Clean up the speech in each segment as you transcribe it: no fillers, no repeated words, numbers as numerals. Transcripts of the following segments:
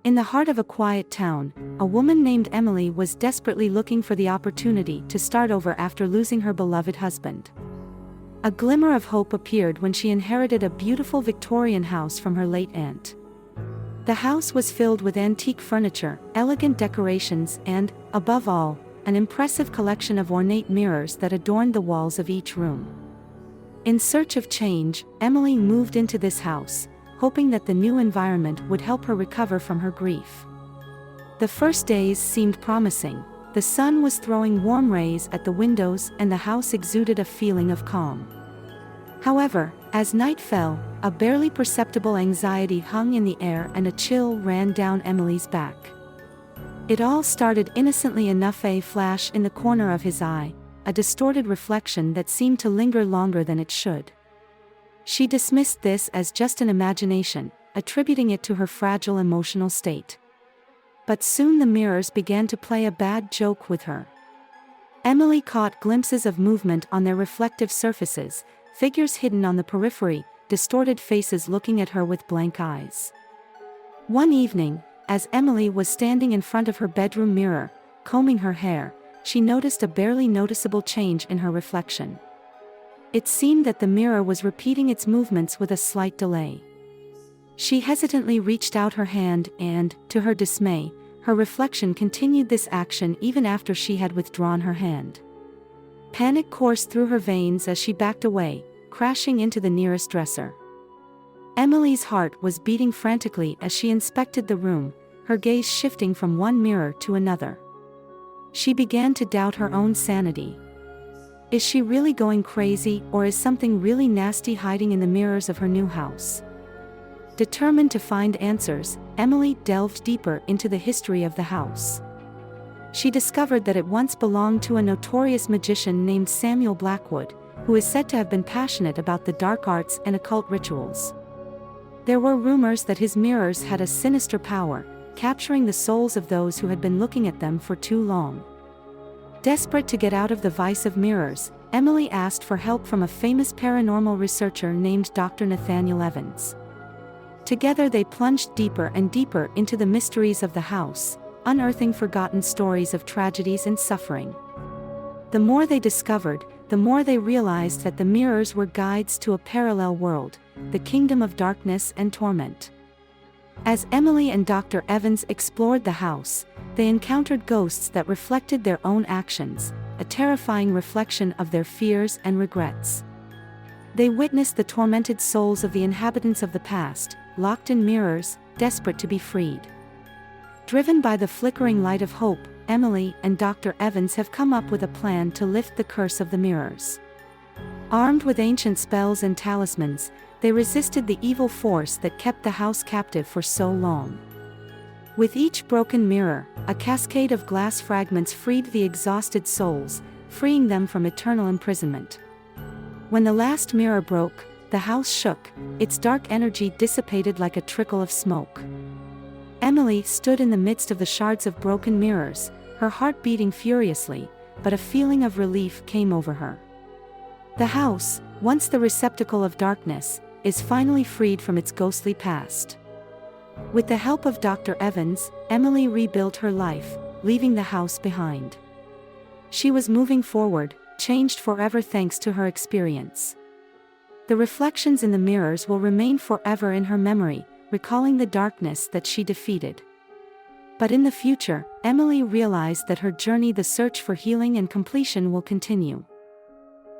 In the heart of a quiet town, a woman named Emily was desperately looking for the opportunity to start over after losing her beloved husband. A glimmer of hope appeared when she inherited a beautiful Victorian house from her late aunt. The house was filled with antique furniture, elegant decorations and, above all, an impressive collection of ornate mirrors that adorned the walls of each room. In search of change, Emily moved into this house, hoping that the new environment would help her recover from her grief. The first days seemed promising. The sun was throwing warm rays at the windows and the house exuded a feeling of calm. However, as night fell, a barely perceptible anxiety hung in the air and a chill ran down Emily's back. It all started innocently enough: a flash in the corner of his eye, a distorted reflection that seemed to linger longer than it should. She dismissed this as just an imagination, attributing it to her fragile emotional state. But soon the mirrors began to play a bad joke with her. Emily caught glimpses of movement on their reflective surfaces, figures hidden on the periphery, distorted faces looking at her with blank eyes. One evening, as Emily was standing in front of her bedroom mirror, combing her hair, she noticed a barely noticeable change in her reflection. It seemed that the mirror was repeating its movements with a slight delay. She hesitantly reached out her hand and, to her dismay, her reflection continued this action even after she had withdrawn her hand. Panic coursed through her veins as she backed away, crashing into the nearest dresser. Emily's heart was beating frantically as she inspected the room, her gaze shifting from one mirror to another. She began to doubt her own sanity. Is she really going crazy, or is something really nasty hiding in the mirrors of her new house? Determined to find answers, Emily delved deeper into the history of the house. She discovered that it once belonged to a notorious magician named Samuel Blackwood, who is said to have been passionate about the dark arts and occult rituals. There were rumors that his mirrors had a sinister power, capturing the souls of those who had been looking at them for too long. Desperate to get out of the vice of mirrors, Emily asked for help from a famous paranormal researcher named Dr. Nathaniel Evans. Together they plunged deeper and deeper into the mysteries of the house, unearthing forgotten stories of tragedies and suffering. The more they discovered, the more they realized that the mirrors were guides to a parallel world, the kingdom of darkness and torment. As Emily and Dr. Evans explored the house, they encountered ghosts that reflected their own actions, a terrifying reflection of their fears and regrets. They witnessed the tormented souls of the inhabitants of the past, locked in mirrors, desperate to be freed. Driven by the flickering light of hope, Emily and Dr. Evans have come up with a plan to lift the curse of the mirrors. Armed with ancient spells and talismans, they resisted the evil force that kept the house captive for so long. With each broken mirror, a cascade of glass fragments freed the exhausted souls, freeing them from eternal imprisonment. When the last mirror broke, the house shook, its dark energy dissipated like a trickle of smoke. Emily stood in the midst of the shards of broken mirrors, her heart beating furiously, but a feeling of relief came over her. The house, once the receptacle of darkness, is finally freed from its ghostly past. With the help of Dr. Evans, Emily rebuilt her life, leaving the house behind. She was moving forward, changed forever thanks to her experience. The reflections in the mirrors will remain forever in her memory, recalling the darkness that she defeated. But in the future, Emily realized that her journey, the search for healing and completion, will continue.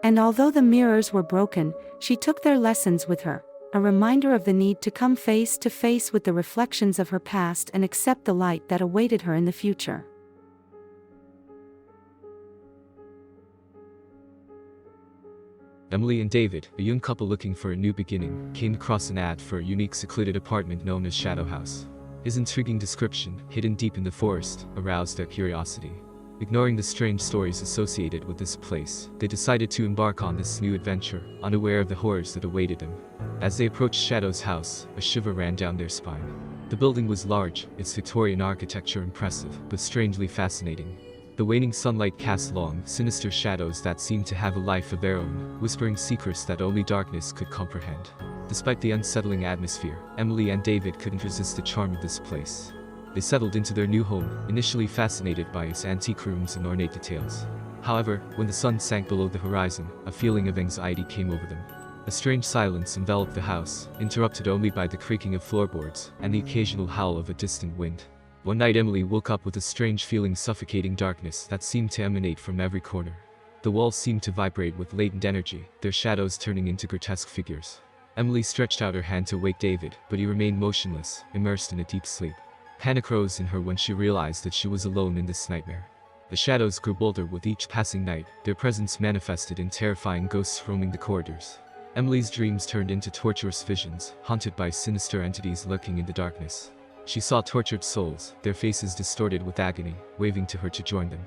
And although the mirrors were broken, she took their lessons with her, a reminder of the need to come face to face with the reflections of her past and accept the light that awaited her in the future. Emily and David, a young couple looking for a new beginning, came across an ad for a unique secluded apartment known as Shadow House. His intriguing description, hidden deep in the forest, aroused their curiosity. Ignoring the strange stories associated with this place, they decided to embark on this new adventure, unaware of the horrors that awaited them. As they approached Shadow's house, a shiver ran down their spine. The building was large, its Victorian architecture impressive, but strangely fascinating. The waning sunlight cast long, sinister shadows that seemed to have a life of their own, whispering secrets that only darkness could comprehend. Despite the unsettling atmosphere, Emily and David couldn't resist the charm of this place. They settled into their new home, initially fascinated by its antique rooms and ornate details. However, when the sun sank below the horizon, a feeling of anxiety came over them. A strange silence enveloped the house, interrupted only by the creaking of floorboards and the occasional howl of a distant wind. One night Emily woke up with a strange feeling, suffocating darkness that seemed to emanate from every corner. The walls seemed to vibrate with latent energy, their shadows turning into grotesque figures. Emily stretched out her hand to wake David, but he remained motionless, immersed in a deep sleep. Panic rose in her when she realized that she was alone in this nightmare. The shadows grew bolder with each passing night, their presence manifested in terrifying ghosts roaming the corridors. Emily's dreams turned into torturous visions, haunted by sinister entities lurking in the darkness. She saw tortured souls, their faces distorted with agony, waving to her to join them.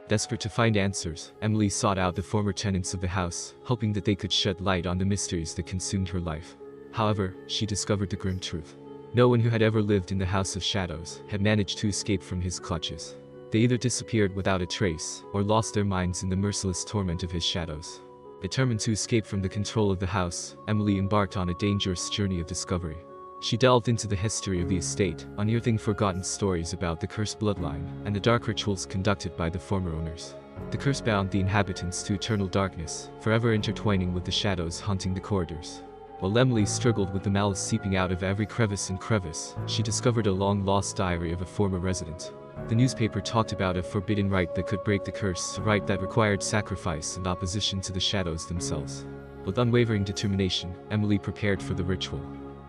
Desperate to find answers, Emily sought out the former tenants of the house, hoping that they could shed light on the mysteries that consumed her life. However, she discovered the grim truth. No one who had ever lived in the House of Shadows had managed to escape from his clutches. They either disappeared without a trace, or lost their minds in the merciless torment of his shadows. Determined to escape from the control of the house, Emily embarked on a dangerous journey of discovery. She delved into the history of the estate, unearthing forgotten stories about the cursed bloodline and the dark rituals conducted by the former owners. The curse bound the inhabitants to eternal darkness, forever intertwining with the shadows haunting the corridors. While Emily struggled with the malice seeping out of every crevice and crevice, she discovered a long-lost diary of a former resident. The newspaper talked about a forbidden rite that could break the curse, a rite that required sacrifice and opposition to the shadows themselves. With unwavering determination, Emily prepared for the ritual.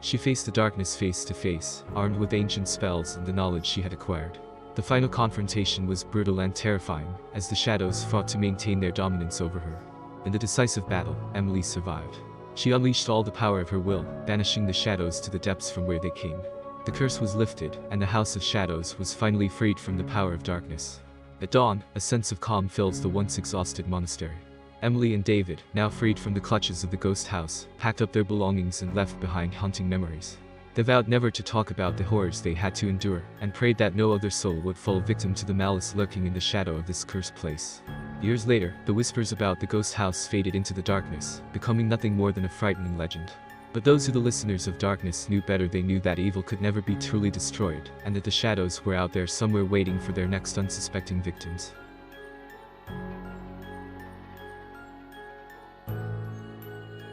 She faced the darkness face to face, armed with ancient spells and the knowledge she had acquired. The final confrontation was brutal and terrifying, as the shadows fought to maintain their dominance over her. In the decisive battle, Emily survived. She unleashed all the power of her will, banishing the shadows to the depths from where they came. The curse was lifted, and the House of Shadows was finally freed from the power of darkness. At dawn, a sense of calm fills the once exhausted monastery. Emily and David, now freed from the clutches of the ghost house, packed up their belongings and left behind haunting memories. They vowed never to talk about the horrors they had to endure, and prayed that no other soul would fall victim to the malice lurking in the shadow of this cursed place. Years later, the whispers about the ghost house faded into the darkness, becoming nothing more than a frightening legend. But those who the listeners of darkness knew better, they knew that evil could never be truly destroyed, and that the shadows were out there somewhere waiting for their next unsuspecting victims.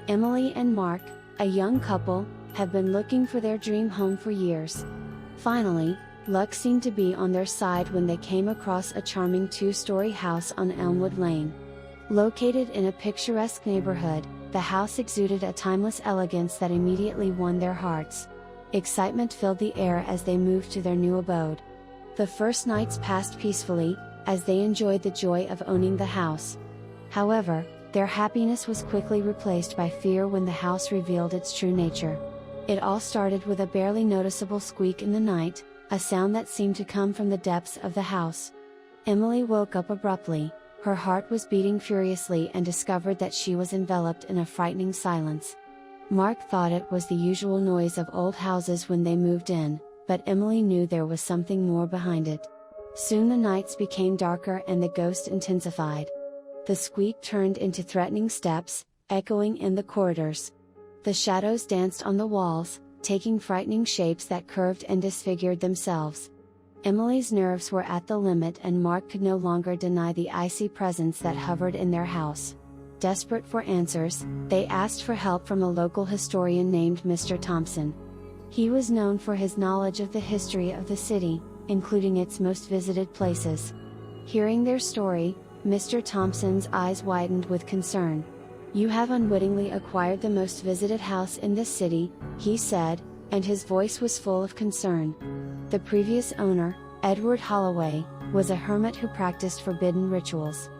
Emily and Mark, a young couple, have been looking for their dream home for years. Finally, luck seemed to be on their side when they came across a charming two-story house on Elmwood Lane. Located in a picturesque neighborhood, the house exuded a timeless elegance that immediately won their hearts. Excitement filled the air as they moved to their new abode. The first nights passed peacefully, as they enjoyed the joy of owning the house. However, their happiness was quickly replaced by fear when the house revealed its true nature. It all started with a barely noticeable squeak in the night, a sound that seemed to come from the depths of the house. Emily woke up abruptly, her heart was beating furiously, and discovered that she was enveloped in a frightening silence. Mark thought it was the usual noise of old houses when they moved in, but Emily knew there was something more behind it. Soon the nights became darker and the ghost intensified. The squeak turned into threatening steps, echoing in the corridors. The shadows danced on the walls, taking frightening shapes that curved and disfigured themselves. Emily's nerves were at the limit, and Mark could no longer deny the icy presence that hovered in their house. Desperate for answers, they asked for help from a local historian named Mr. Thompson. He was known for his knowledge of the history of the city, including its most visited places. Hearing their story, Mr. Thompson's eyes widened with concern. "You have unwittingly acquired the most visited house in this city," he said, and his voice was full of concern. The previous owner, Edward Holloway, was a hermit who practiced forbidden rituals.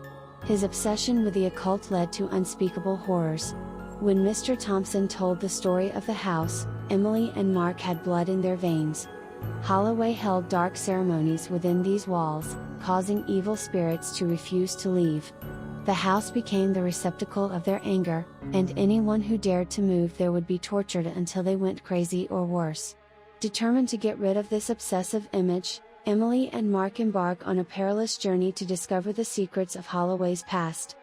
His obsession with the occult led to unspeakable horrors. When Mr. Thompson told the story of the house, Emily and Mark had blood in their veins. Holloway held dark ceremonies within these walls, causing evil spirits to refuse to leave. The house became the receptacle of their anger, and anyone who dared to move there would be tortured until they went crazy or worse. Determined to get rid of this obsessive image, Emily and Mark embark on a perilous journey to discover the secrets of Holloway's past.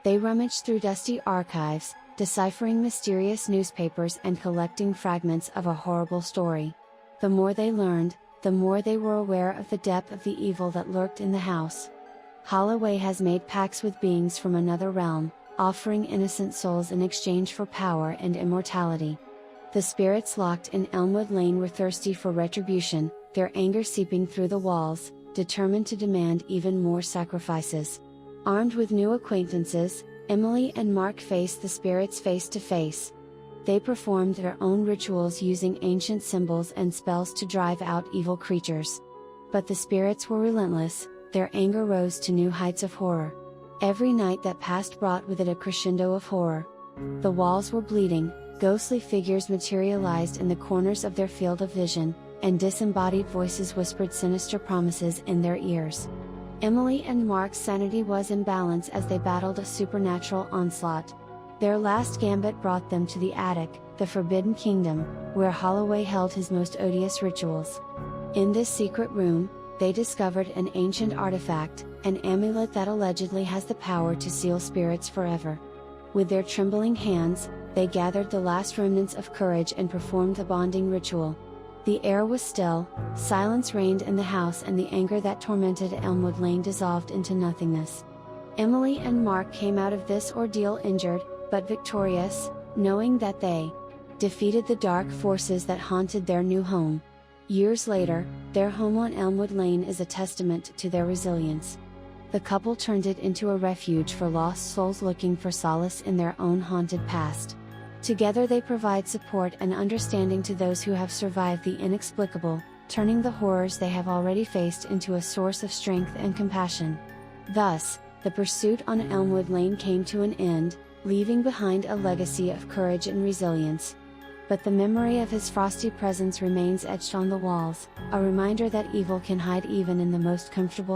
They rummage through dusty archives, deciphering mysterious newspapers and collecting fragments of a horrible story. The more they learned, the more they were aware of the depth of the evil that lurked in the house. Holloway has made pacts with beings from another realm, offering innocent souls in exchange for power and immortality. The spirits locked in Elmwood Lane were thirsty for retribution, their anger seeping through the walls, determined to demand even more sacrifices. Armed with new acquaintances, Emily and Mark faced the spirits face to face. They performed their own rituals using ancient symbols and spells to drive out evil creatures. But the spirits were relentless, their anger rose to new heights of horror. Every night that passed brought with it a crescendo of horror. The walls were bleeding, ghostly figures materialized in the corners of their field of vision, and disembodied voices whispered sinister promises in their ears. Emily and Mark's sanity was in balance as they battled a supernatural onslaught. Their last gambit brought them to the attic, the Forbidden Kingdom, where Holloway held his most odious rituals. In this secret room, they discovered an ancient artifact, an amulet that allegedly has the power to seal spirits forever. With their trembling hands, they gathered the last remnants of courage and performed the bonding ritual. The air was still, silence reigned in the house, and the anger that tormented Elmwood Lane dissolved into nothingness. Emily and Mark came out of this ordeal injured, but victorious, knowing that they defeated the dark forces that haunted their new home. Years later, their home on Elmwood Lane is a testament to their resilience. The couple turned it into a refuge for lost souls looking for solace in their own haunted past. Together they provide support and understanding to those who have survived the inexplicable, turning the horrors they have already faced into a source of strength and compassion. Thus, the pursuit on Elmwood Lane came to an end, leaving behind a legacy of courage and resilience. But the memory of his frosty presence remains etched on the walls, a reminder that evil can hide even in the most comfortable